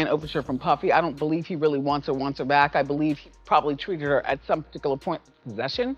and overture from Puffy. I don't believe he really wants her back. I believe he probably treated her at some particular point of possession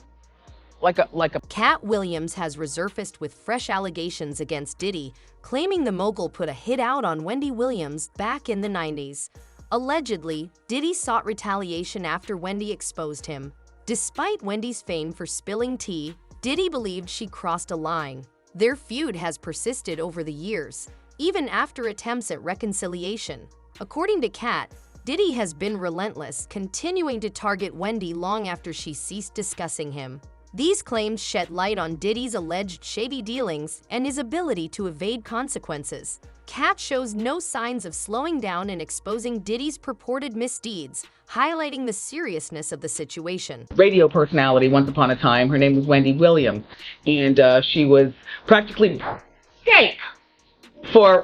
like a. Katt Williams has resurfaced with fresh allegations against Diddy, claiming the mogul put a hit out on Wendy Williams back in the 90s. Allegedly, Diddy sought retaliation after Wendy exposed him. Despite Wendy's fame for spilling tea, Diddy believed she crossed a line. Their feud has persisted over the years, even after attempts at reconciliation. According to Katt, Diddy has been relentless, continuing to target Wendy long after she ceased discussing him. These claims shed light on Diddy's alleged shady dealings and his ability to evade consequences. Katt shows no signs of slowing down in exposing Diddy's purported misdeeds, highlighting the seriousness of the situation. Radio personality once upon a time. Her name was Wendy Williams, and she was practically escape for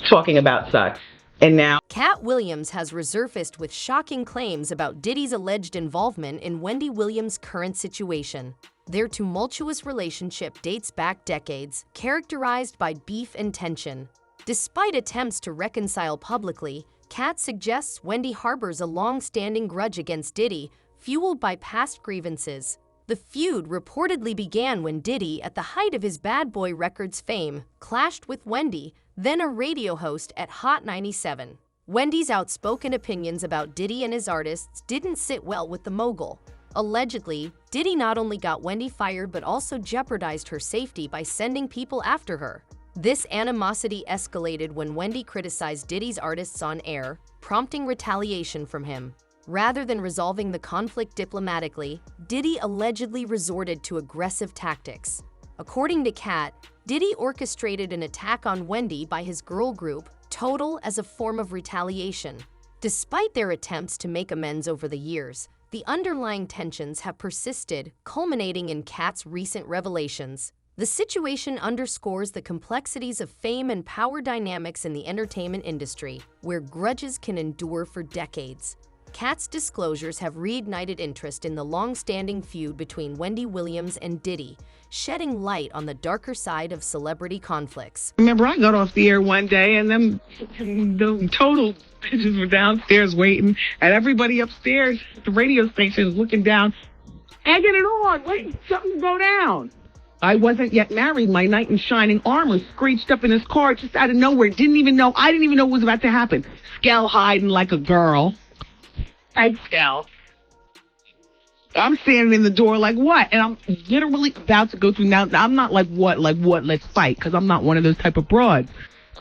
talking about sex. And now Katt Williams has resurfaced with shocking claims about Diddy's alleged involvement in Wendy Williams' current situation. Their tumultuous relationship dates back decades, characterized by beef and tension. Despite attempts to reconcile publicly, Katt suggests Wendy harbors a long-standing grudge against Diddy, fueled by past grievances. The feud reportedly began when Diddy, at the height of his Bad Boy Records fame, clashed with Wendy, then a radio host at Hot 97. Wendy's outspoken opinions about Diddy and his artists didn't sit well with the mogul. Allegedly, Diddy not only got Wendy fired but also jeopardized her safety by sending people after her. This animosity escalated when Wendy criticized Diddy's artists on air, prompting retaliation from him. Rather than resolving the conflict diplomatically, Diddy allegedly resorted to aggressive tactics. According to Katt, Diddy orchestrated an attack on Wendy by his girl group, Total, as a form of retaliation. Despite their attempts to make amends over the years, the underlying tensions have persisted, culminating in Katt's recent revelations. The situation underscores the complexities of fame and power dynamics in the entertainment industry, where grudges can endure for decades. Katt's disclosures have reignited interest in the long-standing feud between Wendy Williams and Diddy, shedding light on the darker side of celebrity conflicts. Remember, I got off the air one day, and the Total bitches were downstairs waiting, and everybody upstairs at the radio station is looking down, egging it on, waiting for something to go down. I wasn't yet married. My knight in shining armor screeched up in his car just out of nowhere. I didn't even know what was about to happen. Skell hiding like a girl. Skell. I'm standing in the door like, what? And I'm literally about to go through. Now, I'm not like, what, let's fight, because I'm not one of those type of broads.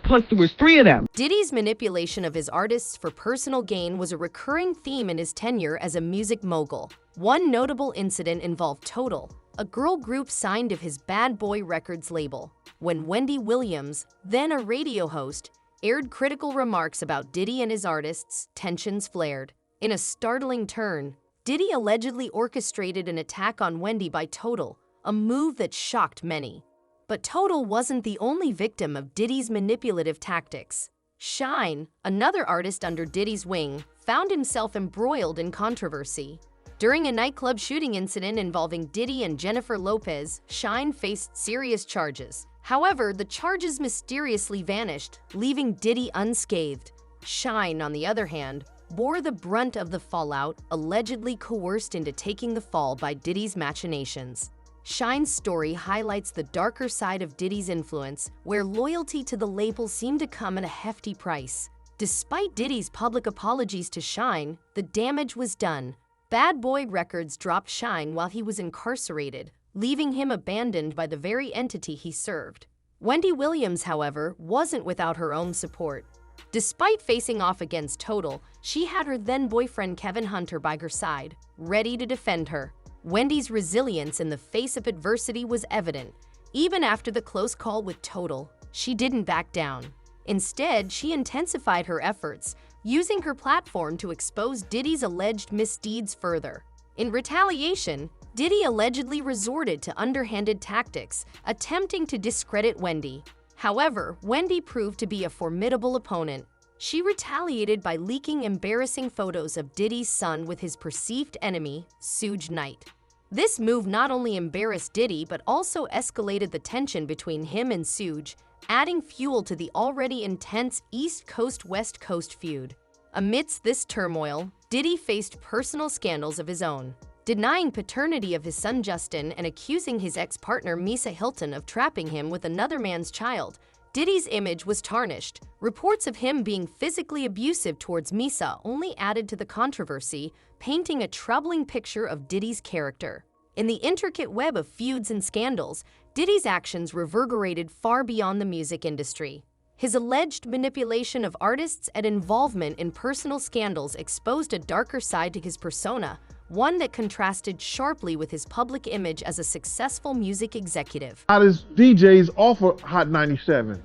Plus, there was 3 of them. Diddy's manipulation of his artists for personal gain was a recurring theme in his tenure as a music mogul. One notable incident involved Total, a girl group signed to his Bad Boy Records label, when Wendy Williams, then a radio host, aired critical remarks about Diddy and his artists. Tensions flared. In a startling turn, Diddy allegedly orchestrated an attack on Wendy by Total, a move that shocked many. But Total wasn't the only victim of Diddy's manipulative tactics. Shine, another artist under Diddy's wing, found himself embroiled in controversy. During a nightclub shooting incident involving Diddy and Jennifer Lopez, Shine faced serious charges. However, the charges mysteriously vanished, leaving Diddy unscathed. Shine, on the other hand, bore the brunt of the fallout, allegedly coerced into taking the fall by Diddy's machinations. Shine's story highlights the darker side of Diddy's influence, where loyalty to the label seemed to come at a hefty price. Despite Diddy's public apologies to Shine, the damage was done. Bad Boy Records dropped Shine while he was incarcerated, leaving him abandoned by the very entity he served. Wendy Williams, however, wasn't without her own support. Despite facing off against Total, she had her then-boyfriend Kevin Hunter by her side, ready to defend her. Wendy's resilience in the face of adversity was evident. Even after the close call with Total, she didn't back down. Instead, she intensified her efforts, using her platform to expose Diddy's alleged misdeeds further. In retaliation, Diddy allegedly resorted to underhanded tactics, attempting to discredit Wendy. However, Wendy proved to be a formidable opponent. She retaliated by leaking embarrassing photos of Diddy's son with his perceived enemy, Suge Knight. This move not only embarrassed Diddy but also escalated the tension between him and Suge, adding fuel to the already intense East Coast-West Coast feud. Amidst this turmoil, Diddy faced personal scandals of his own, denying paternity of his son Justin and accusing his ex-partner Misa Hilton of trapping him with another man's child. Diddy's image was tarnished. Reports of him being physically abusive towards Misa only added to the controversy, painting a troubling picture of Diddy's character. In the intricate web of feuds and scandals, Diddy's actions reverberated far beyond the music industry. His alleged manipulation of artists and involvement in personal scandals exposed a darker side to his persona, one that contrasted sharply with his public image as a successful music executive. Hottest DJs offer Hot 97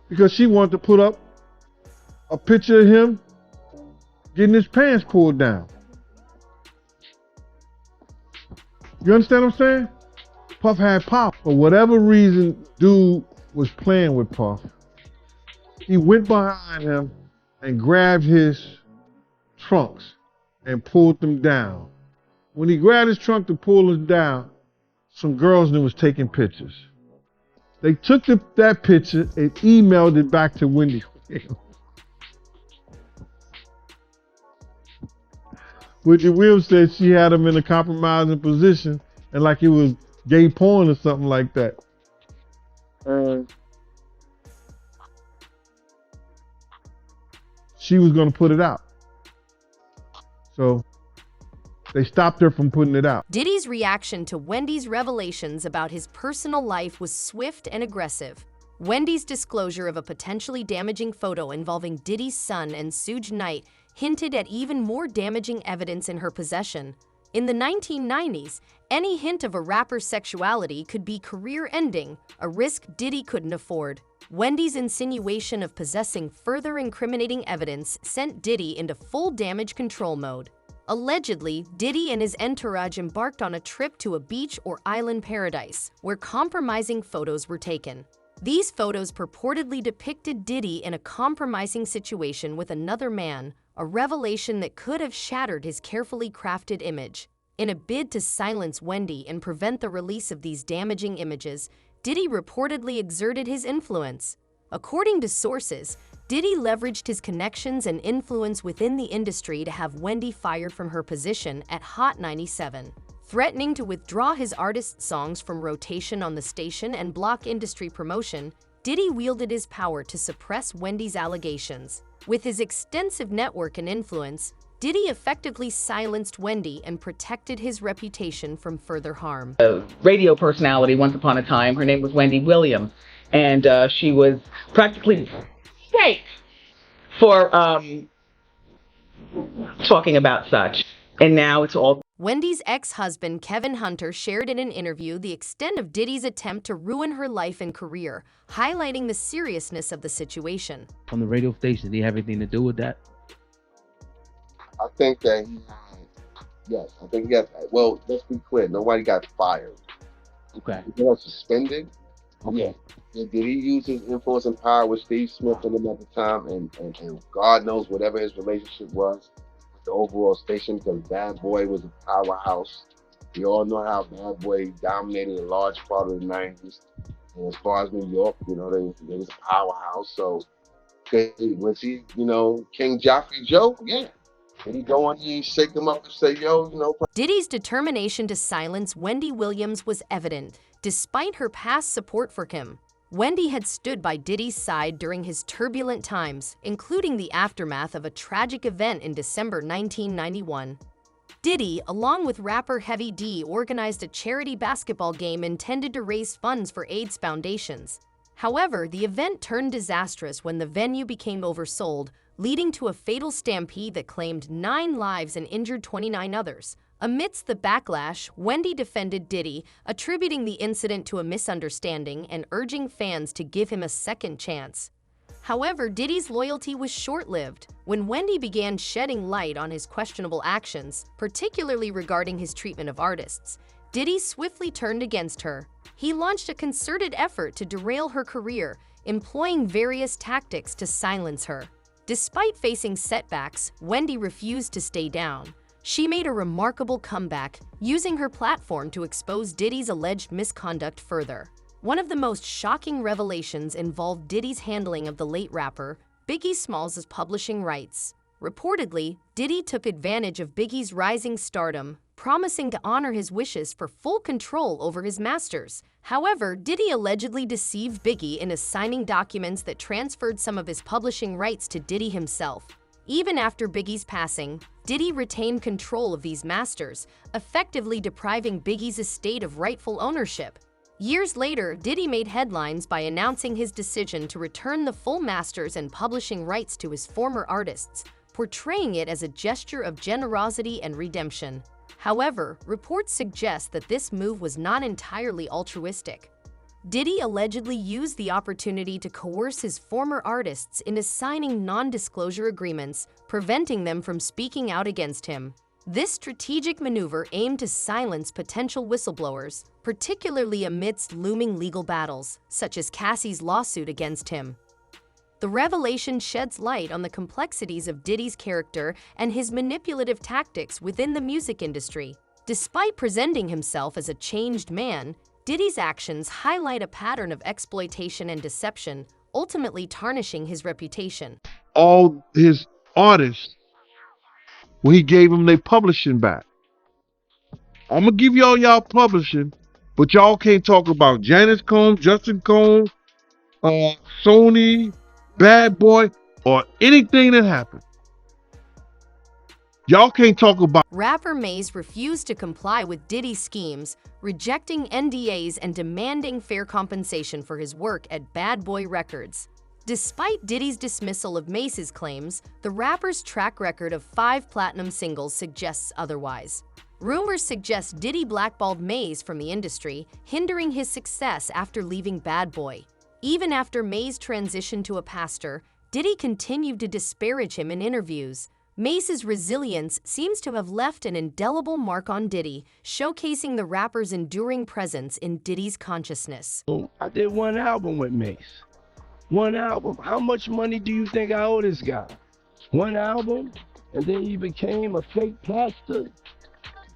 because she wanted to put up a picture of him getting his pants pulled down. You understand what I'm saying? Puff had Pop. For whatever reason, dude was playing with Puff. He went behind him and grabbed his trunks and pulled them down. When he grabbed his trunk to pull them down, some girls knew was taking pictures. They took that picture and emailed it back to Wendy Williams. Wendy Williams said she had him in a compromising position and like it was gay porn or something like that. She was going to put it out. So they stopped her from putting it out. Diddy's reaction to Wendy's revelations about his personal life was swift and aggressive. Wendy's disclosure of a potentially damaging photo involving Diddy's son and Suge Knight hinted at even more damaging evidence in her possession. In the 1990s, any hint of a rapper's sexuality could be career-ending, a risk Diddy couldn't afford. Wendy's insinuation of possessing further incriminating evidence sent Diddy into full damage control mode. Allegedly, Diddy and his entourage embarked on a trip to a beach or island paradise, where compromising photos were taken. These photos purportedly depicted Diddy in a compromising situation with another man, a revelation that could have shattered his carefully crafted image. In a bid to silence Wendy and prevent the release of these damaging images, Diddy reportedly exerted his influence. According to sources, Diddy leveraged his connections and influence within the industry to have Wendy fired from her position at Hot 97. Threatening to withdraw his artist's songs from rotation on the station and block industry promotion, Diddy wielded his power to suppress Wendy's allegations. With his extensive network and influence, Diddy effectively silenced Wendy and protected his reputation from further harm. A radio personality once upon a time. Her name was Wendy Williams, and she was practically fake for talking about such. And now it's all. Wendy's ex-husband, Kevin Hunter, shared in an interview the extent of Diddy's attempt to ruin her life and career, highlighting the seriousness of the situation. On the radio station, did he have anything to do with that? I think that yes, I think he got, well, let's be clear, nobody got fired. Okay. He got suspended. Okay. Yeah. Did he use his influence and power with Steve Smith and them at the time, and God knows whatever his relationship was with the overall station, because Bad Boy was a powerhouse. We all know how Bad Boy dominated a large part of the 90s. And as far as New York, you know, they was a powerhouse. So was he, you know, King Joffrey Joe? Yeah. Did he go on here and shake them up and say, yo, you know? Diddy's determination to silence Wendy Williams was evident, despite her past support for him. Wendy had stood by Diddy's side during his turbulent times, including the aftermath of a tragic event in December 1991. Diddy, along with rapper Heavy D, organized a charity basketball game intended to raise funds for AIDS foundations. However, the event turned disastrous when the venue became oversold, leading to a fatal stampede that claimed 9 lives and injured 29 others. Amidst the backlash, Wendy defended Diddy, attributing the incident to a misunderstanding and urging fans to give him a second chance. However, Diddy's loyalty was short-lived. When Wendy began shedding light on his questionable actions, particularly regarding his treatment of artists, Diddy swiftly turned against her. He launched a concerted effort to derail her career, employing various tactics to silence her. Despite facing setbacks, Wendy refused to stay down. She made a remarkable comeback, using her platform to expose Diddy's alleged misconduct further. One of the most shocking revelations involved Diddy's handling of the late rapper Biggie Smalls' publishing rights. Reportedly, Diddy took advantage of Biggie's rising stardom, promising to honor his wishes for full control over his masters. However, Diddy allegedly deceived Biggie in assigning documents that transferred some of his publishing rights to Diddy himself. Even after Biggie's passing, Diddy retained control of these masters, effectively depriving Biggie's estate of rightful ownership. Years later, Diddy made headlines by announcing his decision to return the full masters and publishing rights to his former artists, portraying it as a gesture of generosity and redemption. However, reports suggest that this move was not entirely altruistic. Diddy allegedly used the opportunity to coerce his former artists into signing non-disclosure agreements, preventing them from speaking out against him. This strategic maneuver aimed to silence potential whistleblowers, particularly amidst looming legal battles, such as Cassie's lawsuit against him. The revelation sheds light on the complexities of Diddy's character and his manipulative tactics within the music industry. Despite presenting himself as a changed man, Diddy's actions highlight a pattern of exploitation and deception, ultimately tarnishing his reputation. All his artists, when he gave them their publishing back. I'm gonna give y'all publishing, but y'all can't talk about Janice Combs, Justin Combs, Sony, Bad Boy, or anything that happened. Y'all can't talk about. Rapper Maze refused to comply with Diddy's schemes, rejecting NDAs and demanding fair compensation for his work at Bad Boy Records. Despite Diddy's dismissal of Maze's claims, the rapper's track record of 5 platinum singles suggests otherwise. Rumors suggest Diddy blackballed Maze from the industry, hindering his success after leaving Bad Boy. Even after Maze transitioned to a pastor, Diddy continued to disparage him in interviews. Maze's resilience seems to have left an indelible mark on Diddy, showcasing the rapper's enduring presence in Diddy's consciousness. I did one album with Mace. One album. How much money do you think I owe this guy? One album, and then he became a fake pastor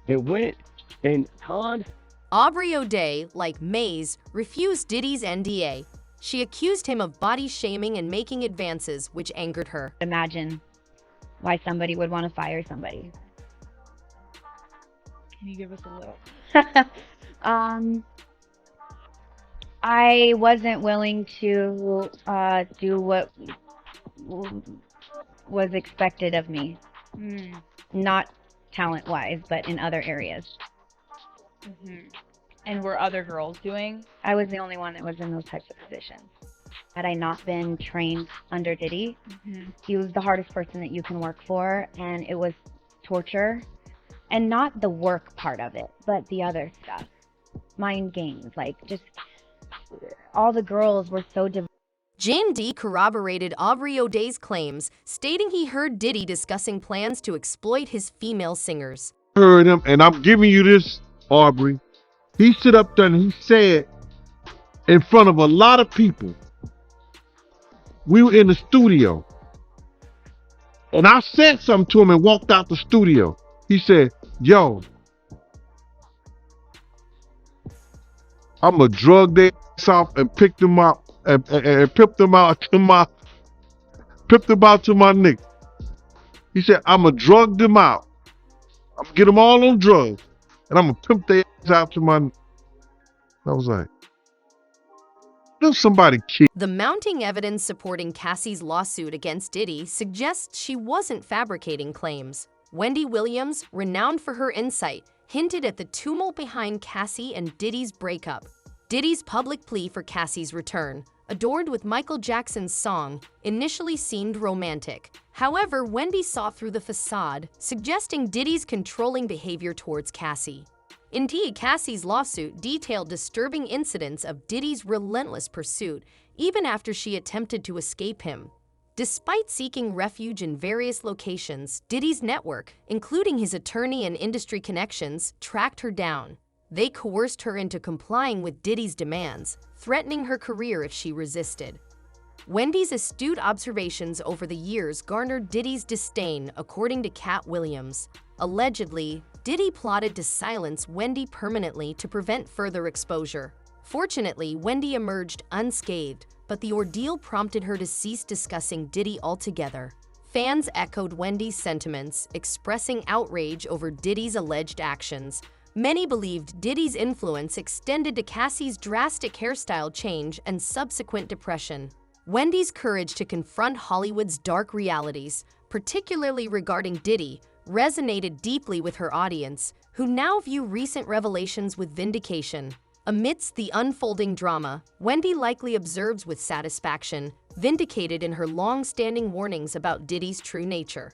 and went and conned. Aubrey O'Day, like Maze, refused Diddy's NDA. She accused him of body shaming and making advances, which angered her. Imagine why somebody would want to fire somebody. Can you give us a little? I wasn't willing to do what was expected of me. Not talent-wise, but in other areas. And were other girls doing? I was the only one that was in those types of positions. Had I not been trained under Diddy, he was the hardest person that you can work for, and it was torture. And not the work part of it, but the other stuff. Mind games, like just all the girls were so diverse. Jane D corroborated Aubrey O'Day's claims, stating he heard Diddy discussing plans to exploit his female singers. Heard him, and I'm giving you this, Aubrey. He stood up there and he said, in front of a lot of people, we were in the studio, and I said something to him and walked out the studio. He said, yo, I'm gonna drug their ass off and pick them out and pimp them out to my nigga. He said, I'm gonna drug them out. I'm gonna get them all on drugs, and I'm gonna pimp their ass out to my nigga. I was like, there's somebody kid. The mounting evidence supporting Cassie's lawsuit against Diddy suggests she wasn't fabricating claims. Wendy Williams, renowned for her insight, hinted at the tumult behind Cassie and Diddy's breakup. Diddy's public plea for Cassie's return, adored with Michael Jackson's song, initially seemed romantic. However, Wendy saw through the facade, suggesting Diddy's controlling behavior towards Cassie. Indeed, Cassie's lawsuit detailed disturbing incidents of Diddy's relentless pursuit, even after she attempted to escape him. Despite seeking refuge in various locations, Diddy's network, including his attorney and industry connections, tracked her down. They coerced her into complying with Diddy's demands, threatening her career if she resisted. Wendy's astute observations over the years garnered Diddy's disdain, according to Katt Williams. Allegedly, Diddy plotted to silence Wendy permanently to prevent further exposure. Fortunately, Wendy emerged unscathed, but the ordeal prompted her to cease discussing Diddy altogether. Fans echoed Wendy's sentiments, expressing outrage over Diddy's alleged actions. Many believed Diddy's influence extended to Cassie's drastic hairstyle change and subsequent depression. Wendy's courage to confront Hollywood's dark realities, particularly regarding Diddy, resonated deeply with her audience, who now view recent revelations with vindication. Amidst the unfolding drama, Wendy likely observes with satisfaction, vindicated in her long-standing warnings about Diddy's true nature.